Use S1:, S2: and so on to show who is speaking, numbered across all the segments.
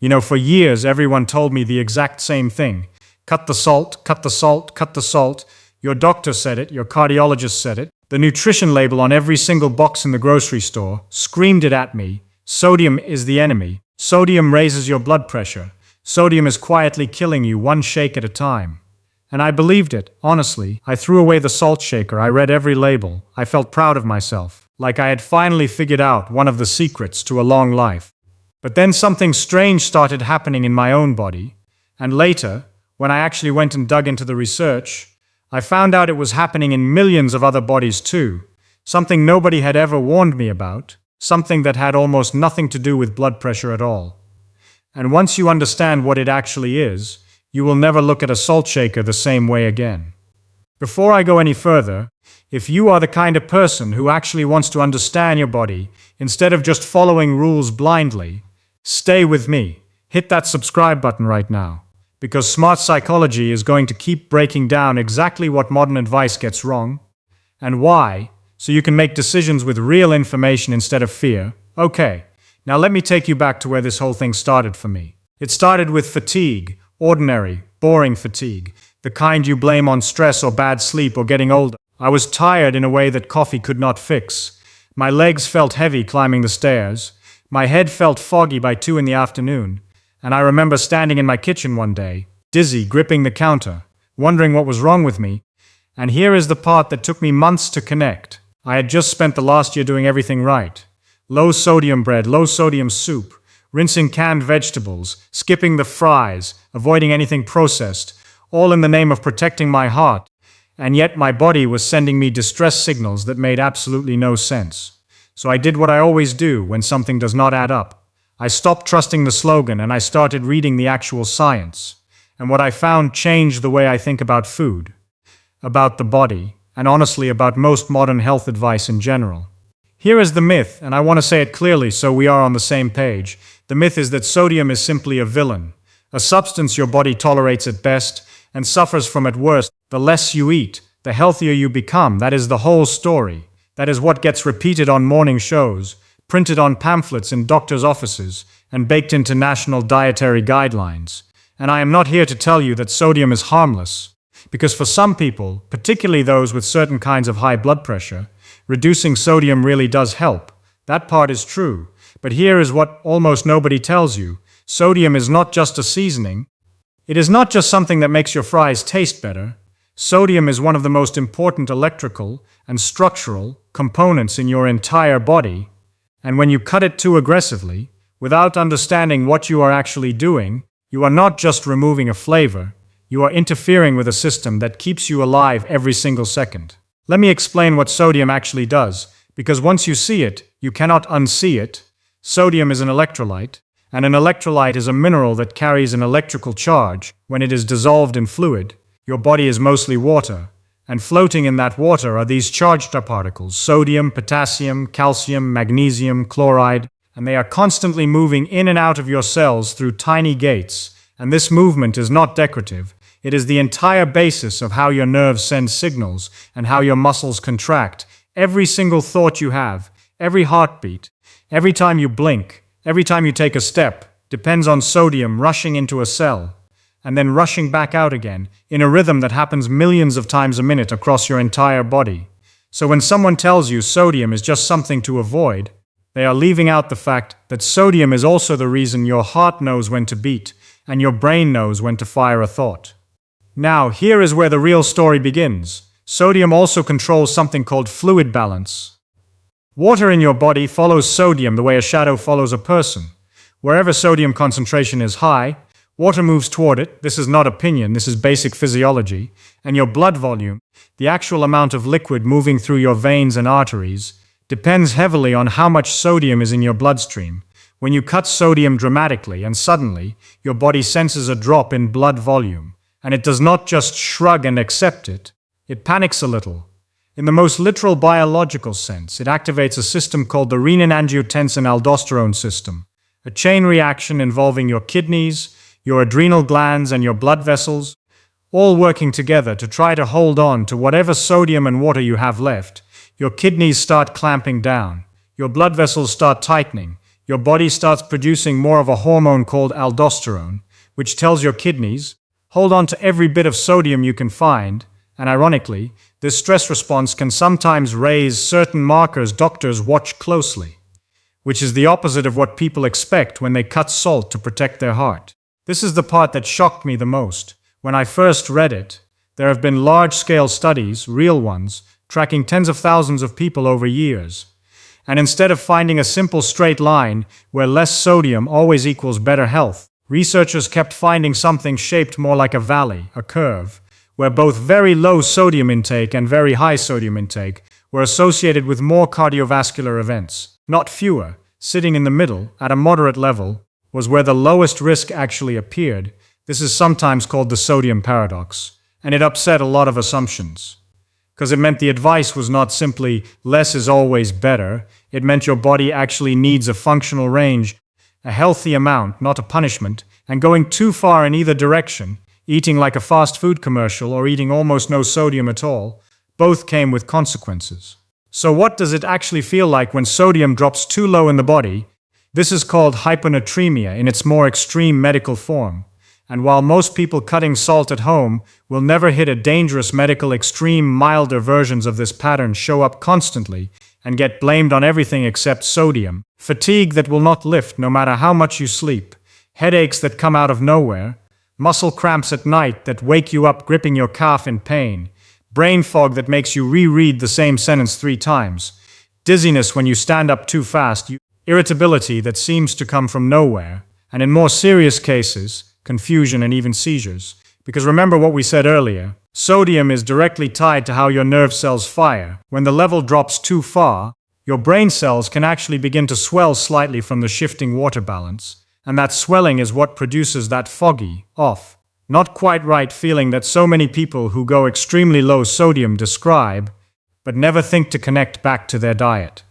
S1: For years everyone told me the exact same thing. Cut the salt, cut the salt, cut the salt. Your doctor said it, your cardiologist said it. The nutrition label on every single box in the grocery store screamed it at me. Sodium is the enemy. Sodium raises your blood pressure. Sodium is quietly killing you one shake at a time. And I believed it, honestly. I threw away the salt shaker, I read every label. I felt proud of myself, like I had finally figured out one of the secrets to a long life. But then something strange started happening in my own body, and later, when I actually went and dug into the research, I found out it was happening in millions of other bodies too, something nobody had ever warned me about, something that had almost nothing to do with blood pressure at all. And once you understand what it actually is, you will never look at a salt shaker the same way again. Before I go any further, if you are the kind of person who actually wants to understand your body instead of just following rules blindly, stay with me. Hit that subscribe button right now, because smart psychology is going to keep breaking down exactly what modern advice gets wrong and why, so you can make decisions with real information instead of fear. Okay, now let me take you back to where this whole thing started for me. It started with fatigue, ordinary, boring fatigue, the kind you blame on stress or bad sleep or getting older. I was tired in a way that coffee could not fix. My legs felt heavy climbing the stairs. My head felt foggy by 2 in the afternoon, and I remember standing in my kitchen one day, dizzy, gripping the counter, wondering what was wrong with me. And here is the part that took me months to connect. I had just spent the last year doing everything right. Low sodium bread, low sodium soup, rinsing canned vegetables, skipping the fries, avoiding anything processed, all in the name of protecting my heart. And yet my body was sending me distress signals that made absolutely no sense. So I did what I always do when something does not add up. I stopped trusting the slogan and I started reading the actual science. And what I found changed the way I think about food, about the body, and honestly about most modern health advice in general. Here is the myth, and I want to say it clearly so we are on the same page. The myth is that sodium is simply a villain, a substance your body tolerates at best and suffers from at worst. The less you eat, the healthier you become. That is the whole story. That is what gets repeated on morning shows, printed on pamphlets in doctors' offices, and baked into national dietary guidelines. And I am not here to tell you that sodium is harmless, because for some people, particularly those with certain kinds of high blood pressure, reducing sodium really does help. That part is true. But here is what almost nobody tells you. Sodium is not just a seasoning. It is not just something that makes your fries taste better. Sodium is one of the most important electrical and structural components in your entire body. And when you cut it too aggressively, without understanding what you are actually doing, you are not just removing a flavor, you are interfering with a system that keeps you alive every single second. Let me explain what sodium actually does, because once you see it, you cannot unsee it. Sodium is an electrolyte, and an electrolyte is a mineral that carries an electrical charge. When it is dissolved in fluid, your body is mostly water, and floating in that water are these charged particles, sodium, potassium, calcium, magnesium, chloride, and they are constantly moving in and out of your cells through tiny gates, and this movement is not decorative. It is the entire basis of how your nerves send signals and how your muscles contract. Every single thought you have, every heartbeat, every time you blink, every time you take a step, depends on sodium rushing into a cell and then rushing back out again in a rhythm that happens millions of times a minute across your entire body. So when someone tells you sodium is just something to avoid, they are leaving out the fact that sodium is also the reason your heart knows when to beat and your brain knows when to fire a thought. Now, here is where the real story begins. Sodium also controls something called fluid balance. Water in your body follows sodium the way a shadow follows a person. Wherever sodium concentration is high, water moves toward it. This is not opinion, this is basic physiology. And your blood volume, the actual amount of liquid moving through your veins and arteries, depends heavily on how much sodium is in your bloodstream. When you cut sodium dramatically and suddenly, your body senses a drop in blood volume. And it does not just shrug and accept it, it panics a little. In the most literal biological sense, it activates a system called the renin-angiotensin-aldosterone system, a chain reaction involving your kidneys, your adrenal glands, and your blood vessels, all working together to try to hold on to whatever sodium and water you have left. Your kidneys start clamping down, your blood vessels start tightening, your body starts producing more of a hormone called aldosterone, which tells your kidneys, hold on to every bit of sodium you can find, and ironically, this stress response can sometimes raise certain markers doctors watch closely, which is the opposite of what people expect when they cut salt to protect their heart. This is the part that shocked me the most. When I first read it, there have been large-scale studies, real ones, tracking tens of thousands of people over years. And instead of finding a simple straight line where less sodium always equals better health, researchers kept finding something shaped more like a valley, a curve, where both very low sodium intake and very high sodium intake were associated with more cardiovascular events, not fewer. Sitting in the middle, at a moderate level, was where the lowest risk actually appeared. This is sometimes called the sodium paradox, and it upset a lot of assumptions. Because it meant the advice was not simply less is always better, it meant your body actually needs a functional range, a healthy amount, not a punishment, and going too far in either direction, eating like a fast food commercial or eating almost no sodium at all, both came with consequences. So what does it actually feel like when sodium drops too low in the body? This is called hyponatremia in its more extreme medical form. And while most people cutting salt at home will never hit a dangerous medical extreme, milder versions of this pattern show up constantly and get blamed on everything except sodium. Fatigue that will not lift no matter how much you sleep, headaches that come out of nowhere, muscle cramps at night that wake you up gripping your calf in pain, brain fog that makes you reread the same sentence 3 times, dizziness when you stand up too fast, irritability that seems to come from nowhere, and in more serious cases, confusion and even seizures. Because remember what we said earlier, sodium is directly tied to how your nerve cells fire. When the level drops too far, your brain cells can actually begin to swell slightly from the shifting water balance, and that swelling is what produces that foggy, off, not quite right feeling that so many people who go extremely low sodium describe, but never think to connect back to their diet.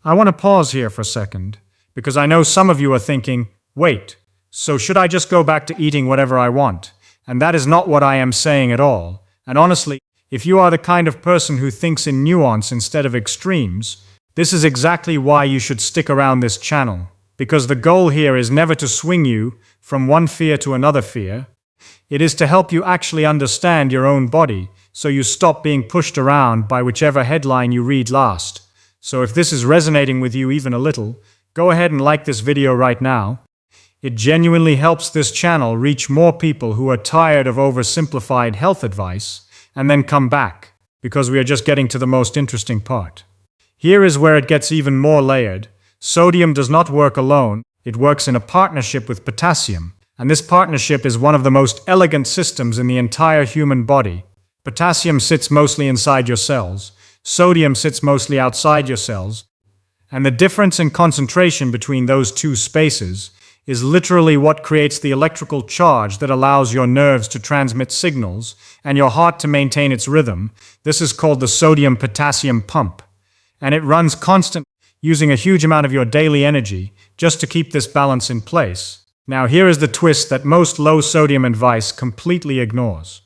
S1: I want to pause here for a second, because I know some of you are thinking, wait, so should I just go back to eating whatever I want? And that is not what I am saying at all. And honestly, if you are the kind of person who thinks in nuance instead of extremes, this is exactly why you should stick around this channel. Because the goal here is never to swing you from one fear to another fear. It is to help you actually understand your own body, so you stop being pushed around by whichever headline you read last. So if this is resonating with you even a little, go ahead and like this video right now. It genuinely helps this channel reach more people who are tired of oversimplified health advice, and then come back, because we are just getting to the most interesting part. Here is where it gets even more layered. Sodium does not work alone, it works in a partnership with potassium, and this partnership is one of the most elegant systems in the entire human body. Potassium sits mostly inside your cells, sodium sits mostly outside your cells, and the difference in concentration between those two spaces is literally what creates the electrical charge that allows your nerves to transmit signals and your heart to maintain its rhythm. This is called the sodium-potassium pump, and it runs constant, using a huge amount of your daily energy just to keep this balance in place. Now here is the twist that most low-sodium advice completely ignores.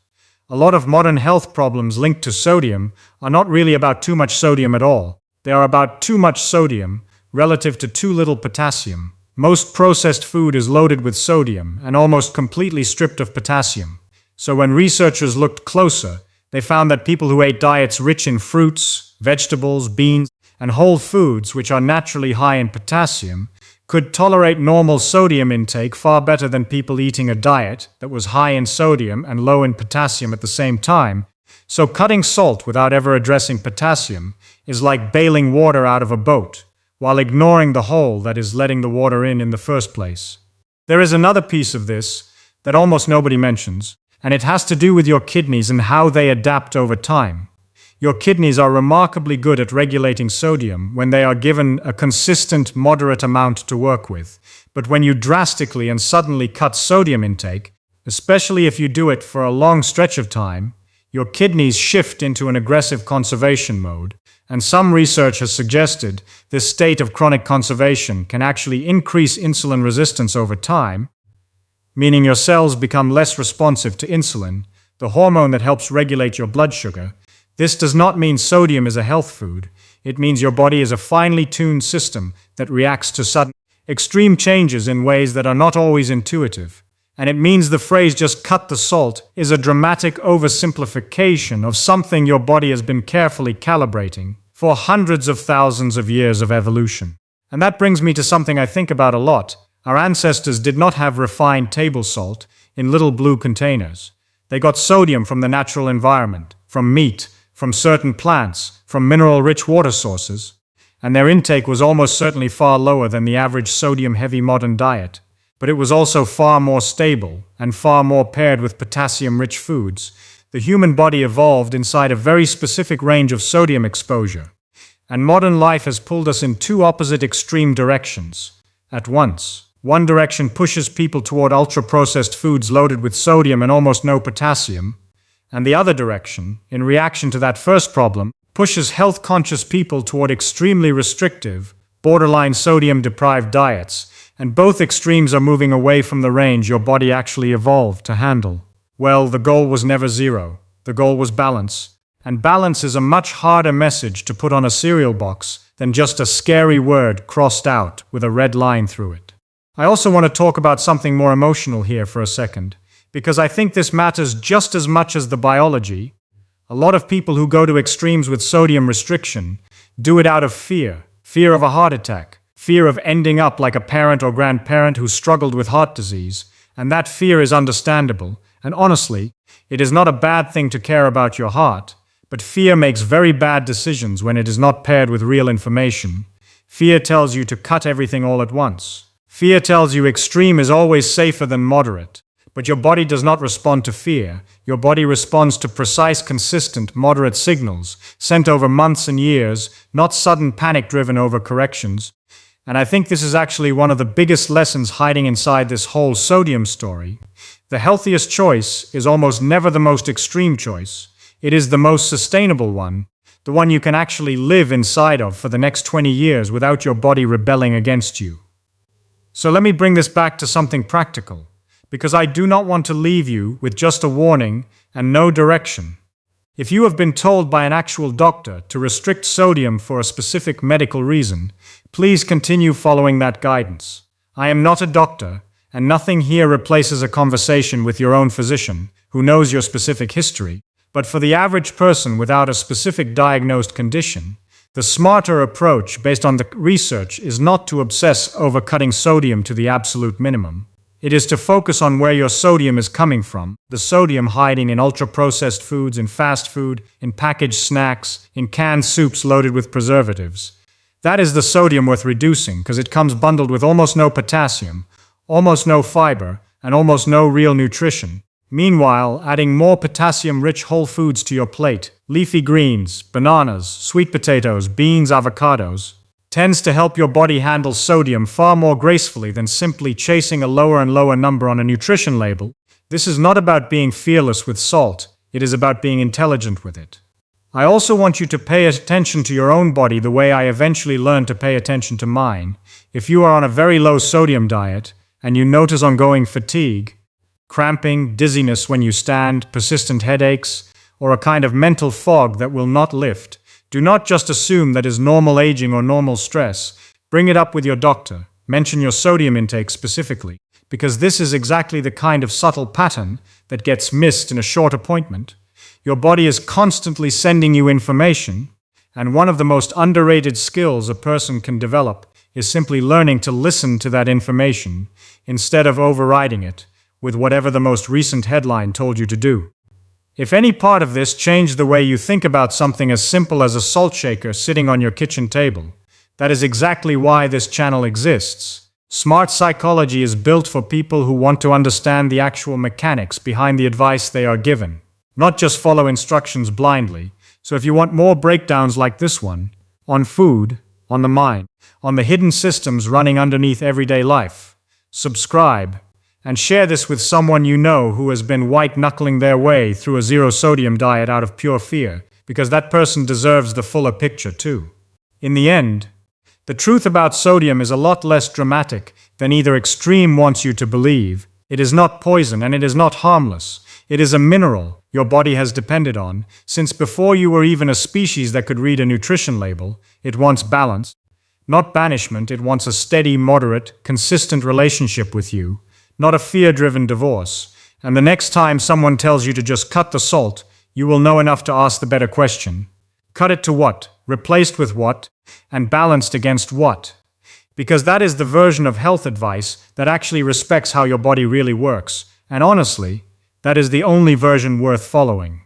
S1: A lot of modern health problems linked to sodium are not really about too much sodium at all. They are about too much sodium relative to too little potassium. Most processed food is loaded with sodium and almost completely stripped of potassium. So when researchers looked closer, they found that people who ate diets rich in fruits, vegetables, beans, and whole foods, which are naturally high in potassium, could tolerate normal sodium intake far better than people eating a diet that was high in sodium and low in potassium at the same time. So cutting salt without ever addressing potassium is like bailing water out of a boat, while ignoring the hole that is letting the water in the first place. There is another piece of this that almost nobody mentions, and it has to do with your kidneys and how they adapt over time. Your kidneys are remarkably good at regulating sodium when they are given a consistent, moderate amount to work with. But when you drastically and suddenly cut sodium intake, especially if you do it for a long stretch of time, your kidneys shift into an aggressive conservation mode. And some research has suggested this state of chronic conservation can actually increase insulin resistance over time, meaning your cells become less responsive to insulin, the hormone that helps regulate your blood sugar. This does not mean sodium is a health food. It means your body is a finely tuned system that reacts to sudden. extreme changes in ways that are not always intuitive. And it means the phrase "just cut the salt" is a dramatic oversimplification of something your body has been carefully calibrating for hundreds of thousands of years of evolution. And that brings me to something I think about a lot. Our ancestors did not have refined table salt in little blue containers. They got sodium from the natural environment, from meat, from certain plants, from mineral-rich water sources, and their intake was almost certainly far lower than the average sodium-heavy modern diet. But it was also far more stable and far more paired with potassium-rich foods. The human body evolved inside a very specific range of sodium exposure, and modern life has pulled us in two opposite extreme directions at once. One direction pushes people toward ultra-processed foods loaded with sodium and almost no potassium, and the other direction, in reaction to that first problem, pushes health-conscious people toward extremely restrictive, borderline sodium-deprived diets, and both extremes are moving away from the range your body actually evolved to handle. Well, the goal was never zero. The goal was balance. And balance is a much harder message to put on a cereal box than just a scary word crossed out with a red line through it. I also want to talk about something more emotional here for a second, because I think this matters just as much as the biology. A lot of people who go to extremes with sodium restriction do it out of fear. Fear of a heart attack. Fear of ending up like a parent or grandparent who struggled with heart disease, and that fear is understandable, and honestly, it is not a bad thing to care about your heart, but fear makes very bad decisions when it is not paired with real information. Fear tells you to cut everything all at once. Fear tells you extreme is always safer than moderate, but your body does not respond to fear. Your body responds to precise, consistent, moderate signals, sent over months and years, not sudden panic-driven overcorrections. And I think this is actually one of the biggest lessons hiding inside this whole sodium story. The healthiest choice is almost never the most extreme choice. It is the most sustainable one, the one you can actually live inside of for the next 20 years without your body rebelling against you. So let me bring this back to something practical, because I do not want to leave you with just a warning and no direction. If you have been told by an actual doctor to restrict sodium for a specific medical reason, please continue following that guidance. I am not a doctor, and nothing here replaces a conversation with your own physician, who knows your specific history. But for the average person without a specific diagnosed condition, the smarter approach based on the research is not to obsess over cutting sodium to the absolute minimum. It is to focus on where your sodium is coming from, the sodium hiding in ultra-processed foods, in fast food, in packaged snacks, in canned soups loaded with preservatives. That is the sodium worth reducing because it comes bundled with almost no potassium, almost no fiber, and almost no real nutrition. Meanwhile, adding more potassium-rich whole foods to your plate, leafy greens, bananas, sweet potatoes, beans, avocados, tends to help your body handle sodium far more gracefully than simply chasing a lower and lower number on a nutrition label. This is not about being fearless with salt, it is about being intelligent with it. I also want you to pay attention to your own body the way I eventually learned to pay attention to mine. If you are on a very low sodium diet, and you notice ongoing fatigue, cramping, dizziness when you stand, persistent headaches, or a kind of mental fog that will not lift, do not just assume that is normal aging or normal stress. Bring it up with your doctor. Mention your sodium intake specifically, because this is exactly the kind of subtle pattern that gets missed in a short appointment. Your body is constantly sending you information, and one of the most underrated skills a person can develop is simply learning to listen to that information instead of overriding it with whatever the most recent headline told you to do. If any part of this changed the way you think about something as simple as a salt shaker sitting on your kitchen table, that is exactly why this channel exists. Smart psychology is built for people who want to understand the actual mechanics behind the advice they are given, not just follow instructions blindly. So if you want more breakdowns like this one, on food, on the mind, on the hidden systems running underneath everyday life, subscribe, and share this with someone you know who has been white-knuckling their way through a zero-sodium diet out of pure fear, because that person deserves the fuller picture too. In the end, the truth about sodium is a lot less dramatic than either extreme wants you to believe. It is not poison and it is not harmless. It is a mineral your body has depended on since before you were even a species that could read a nutrition label. It wants balance. Not banishment, it wants a steady, moderate, consistent relationship with you, not a fear-driven divorce. And the next time someone tells you to just cut the salt, you will know enough to ask the better question. Cut it to what? Replaced with what? And balanced against what? Because that is the version of health advice that actually respects how your body really works. And honestly, that is the only version worth following.